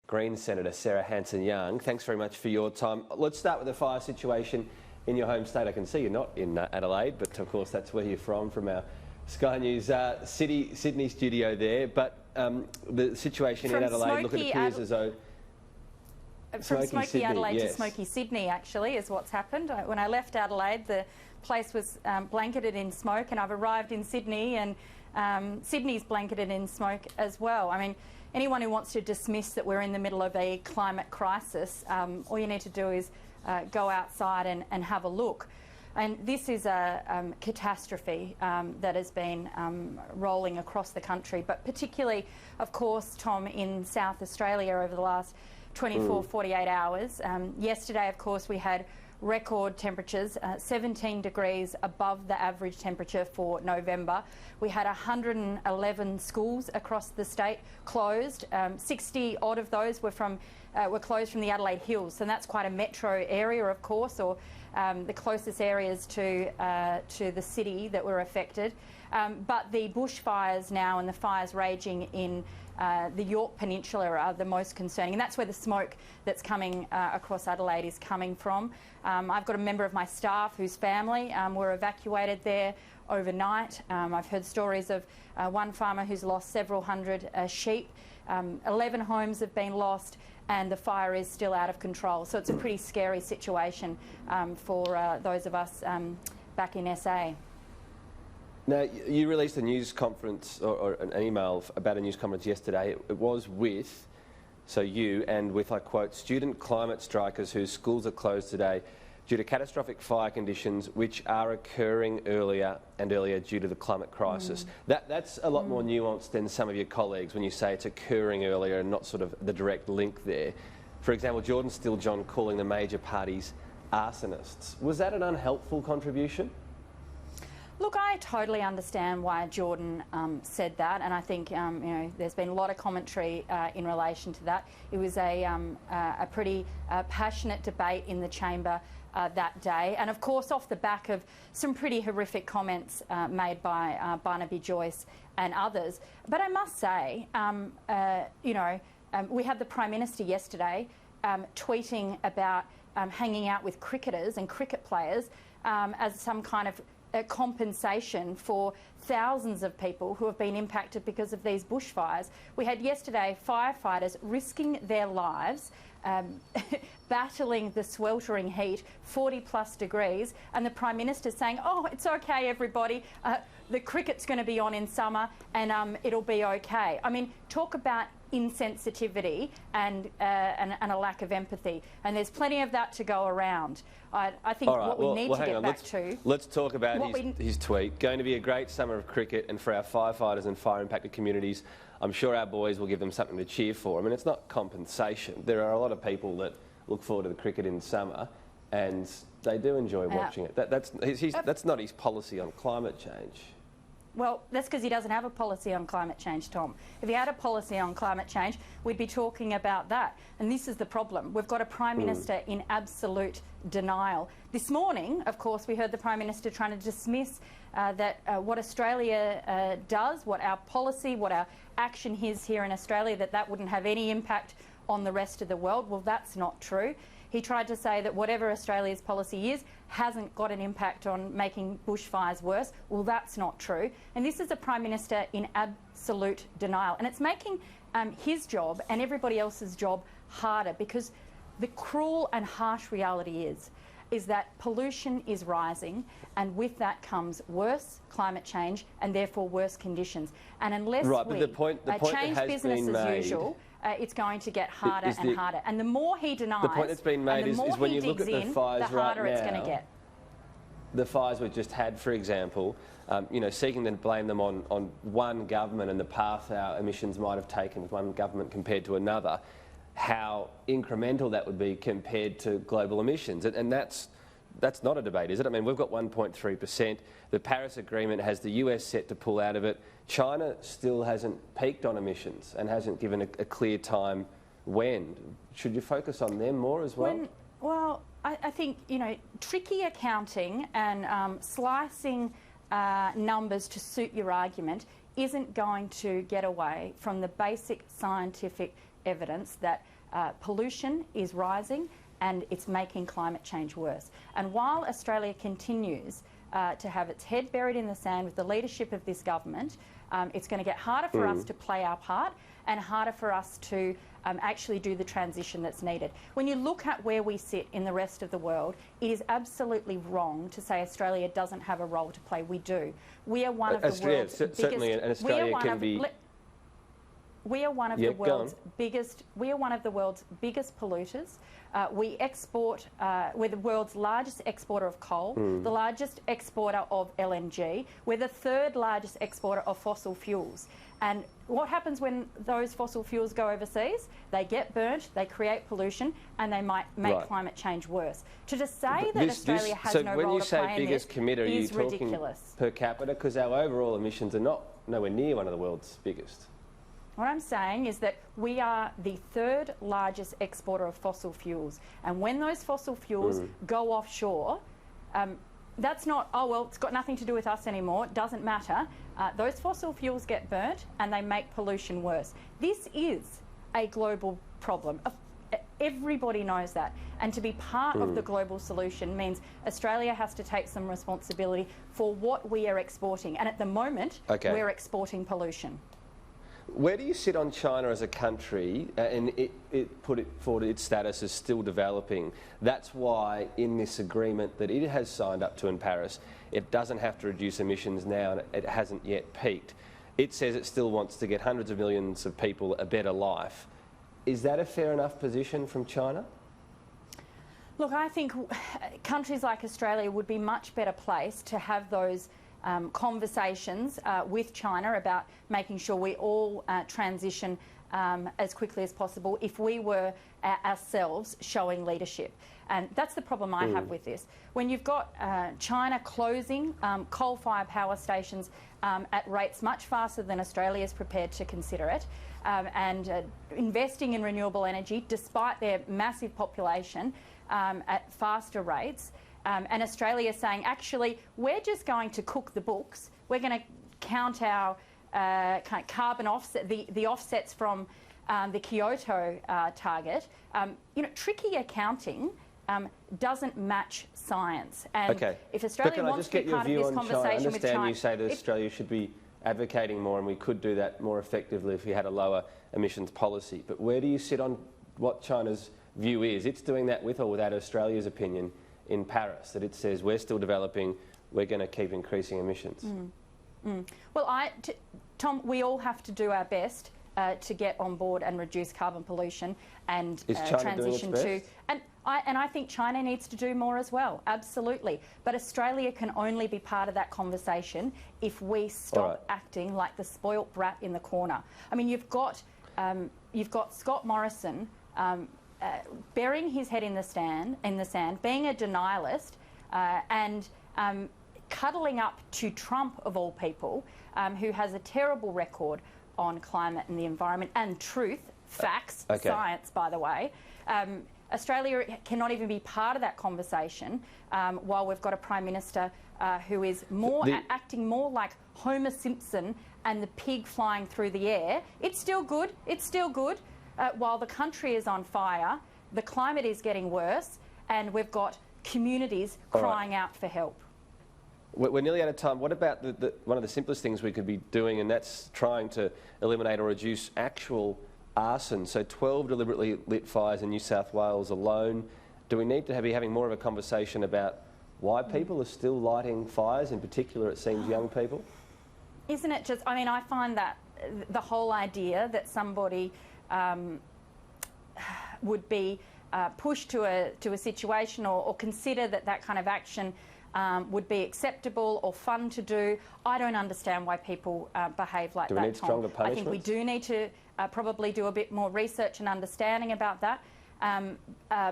Greens Senator Sarah Hanson-Young, thanks very much for your time. Let's start with the fire situation in your home state. I can see you're not in Adelaide, but of course that's where you're from our Sky News Sydney studio there. But the situation in Adelaide, look, it appears as though... From smoky Adelaide yes. to smoky Sydney, actually, is what's happened. When I left Adelaide, the place was blanketed in smoke, and I've arrived in Sydney, and Sydney's blanketed in smoke as well. I mean, anyone who wants to dismiss that we're in the middle of a climate crisis, all you need to do is go outside and have a look. And this is a catastrophe that has been rolling across the country, but particularly, of course, Tom, in South Australia over the last 24, 48 hours. Yesterday, of course, we had record temperatures, 17 degrees above the average temperature for November. We had 111 schools across the state closed. 60 odd of those were closed from the Adelaide Hills, and that's quite a metro area, of course, or the closest areas to the city that were affected. But the bushfires now and the fires raging in the York Peninsula are the most concerning, and that's where the smoke that's coming across Adelaide is coming from. I've got a member of my staff whose family were evacuated there overnight. I've heard stories of one farmer who's lost several hundred sheep. 11 homes have been lost, and the fire is still out of control. So it's a pretty scary situation for those of us back in SA. Now, you released a news conference or an email about a news conference yesterday. It was with, so you, and with, I quote, student climate strikers whose schools are closed today due to catastrophic fire conditions which are occurring earlier and earlier due to the climate crisis. That's a lot more nuanced than some of your colleagues when you say it's occurring earlier and not sort of the direct link there. For example, Jordan Steele-John calling the major parties arsonists. Was that an unhelpful contribution? Look, I totally understand why Jordan said that, and I think you know, there's been a lot of commentary in relation to that. It was a pretty passionate debate in the chamber that day, and of course off the back of some pretty horrific comments made by Barnaby Joyce and others. But I must say, you know, we had the Prime Minister yesterday tweeting about hanging out with cricketers and cricket players as some kind of compensation for thousands of people who have been impacted because of these bushfires. We had yesterday firefighters risking their lives, battling the sweltering heat, 40+ degrees, and the Prime Minister saying, oh, it's okay, everybody, the cricket's going to be on in summer and it'll be okay. I mean, talk about insensitivity and a lack of empathy, and there's plenty of that to go around. I think what we need to get back to... Let's talk about his tweet. Going to be a great summer of cricket, and for our firefighters and fire-impacted communities, I'm sure our boys will give them something to cheer for. I mean, it's not compensation. There are a lot of people that look forward to the cricket in summer, and they do enjoy watching it. That's not his policy on climate change. Well, that's because he doesn't have a policy on climate change, Tom. If he had a policy on climate change, we'd be talking about that. And this is the problem. We've got a Prime Minister in absolute denial. This morning, of course, we heard the Prime Minister trying to dismiss that what Australia does, what our policy, what our action is here in Australia, that wouldn't have any impact on the rest of the world. Well, that's not true. He tried to say that whatever Australia's policy is hasn't got an impact on making bushfires worse. Well, that's not true. And this is a Prime Minister in absolute denial. And it's making his job and everybody else's job harder, because the cruel and harsh reality is that pollution is rising, and with that comes worse climate change and therefore worse conditions. And unless we change business as usual, it's going to get harder and harder. And the more he denies, the point that's been made is when you look at the fires the harder it's going to get. The fires we've just had, for example, you know, seeking to blame them on one government and the path our emissions might have taken with one government compared to another, how incremental that would be compared to global emissions. And that's not a debate, is it? I mean, we've got 1.3%. The Paris Agreement has the US set to pull out of it. China still hasn't peaked on emissions and hasn't given a clear time when. Should you focus on them more as well? Well, I think, you know, tricky accounting and slicing numbers to suit your argument isn't going to get away from the basic scientific evidence that pollution is rising and it's making climate change worse. And while Australia continues to have its head buried in the sand with the leadership of this government, it's going to get harder for us to play our part and harder for us to actually do the transition that's needed. When you look at where we sit in the rest of the world, it is absolutely wrong to say Australia doesn't have a role to play. We do. We are one of the world's biggest... Certainly, and Australia can be... We are one of the world's biggest. We are one of the world's biggest polluters. We export. We're the world's largest exporter of coal, the largest exporter of LNG. We're the third largest exporter of fossil fuels. And what happens when those fossil fuels go overseas? They get burnt, they create pollution, and they might make climate change worse. To just say that Australia has no role to play in this is ridiculous. Per capita, because our overall emissions are nowhere near one of the world's biggest. What I'm saying is that we are the third largest exporter of fossil fuels. And when those fossil fuels go offshore, that's not, oh, well, it's got nothing to do with us anymore. It doesn't matter. Those fossil fuels get burnt and they make pollution worse. This is a global problem. Everybody knows that. And to be part of the global solution means Australia has to take some responsibility for what we are exporting. And at the moment, we're exporting pollution. Where do you sit on China as a country? And it put it forward its status as still developing. That's why in this agreement that it has signed up to in Paris, it doesn't have to reduce emissions now and it hasn't yet peaked. It says it still wants to get hundreds of millions of people a better life. Is that a fair enough position from China? Look, I think countries like Australia would be much better placed to have those conversations with China about making sure we all transition as quickly as possible if we were ourselves showing leadership. And that's the problem I have with this. When you've got China closing coal-fired power stations at rates much faster than Australia is prepared to consider it, and investing in renewable energy despite their massive population at faster rates, and Australia saying, actually, we're just going to cook the books. We're going to count our kind of carbon offset, the offsets from the Kyoto target. You know, tricky accounting doesn't match science. And if Australia wants to be part of this conversation with China... I understand you say that Australia should be advocating more, and we could do that more effectively if we had a lower emissions policy. But where do you sit on what China's view is? It's doing that with or without Australia's opinion in Paris, that it says we're still developing, we're going to keep increasing emissions. Well, Tom, we all have to do our best to get on board and reduce carbon pollution and transition to... And I think China needs to do more as well, absolutely. But Australia can only be part of that conversation if we stop acting like the spoilt brat in the corner. I mean, you've got Scott Morrison burying his head in the sand, being a denialist, and cuddling up to Trump, of all people, who has a terrible record on climate and the environment and truth, facts, science, by the way. Australia cannot even be part of that conversation while we've got a Prime Minister who is acting more like Homer Simpson and the pig flying through the air. It's still good. It's still good. While the country is on fire, the climate is getting worse, and we've got communities crying out for help. We're nearly out of time. What about one of the simplest things we could be doing, and that's trying to eliminate or reduce actual arson? So 12 deliberately lit fires in New South Wales alone. Do we need to be having more of a conversation about why people are still lighting fires, in particular, it seems, young people? Isn't it just... I mean, I find that the whole idea that somebody... would be pushed to a situation or consider that kind of action would be acceptable or fun to do. I don't understand why people behave like that, Tom. Do we need stronger punishments? I think we do need to probably do a bit more research and understanding about that.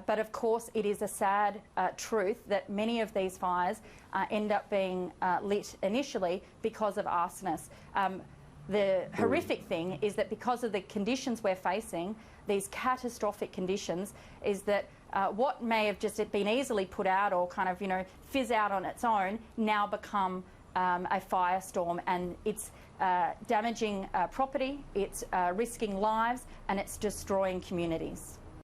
But of course, it is a sad truth that many of these fires end up being lit initially because of arsonists. The horrific thing is that because of the conditions we're facing, these catastrophic conditions, is that what may have just been easily put out or kind of, you know, fizz out on its own now become a firestorm, and it's damaging property, it's risking lives, and it's destroying communities.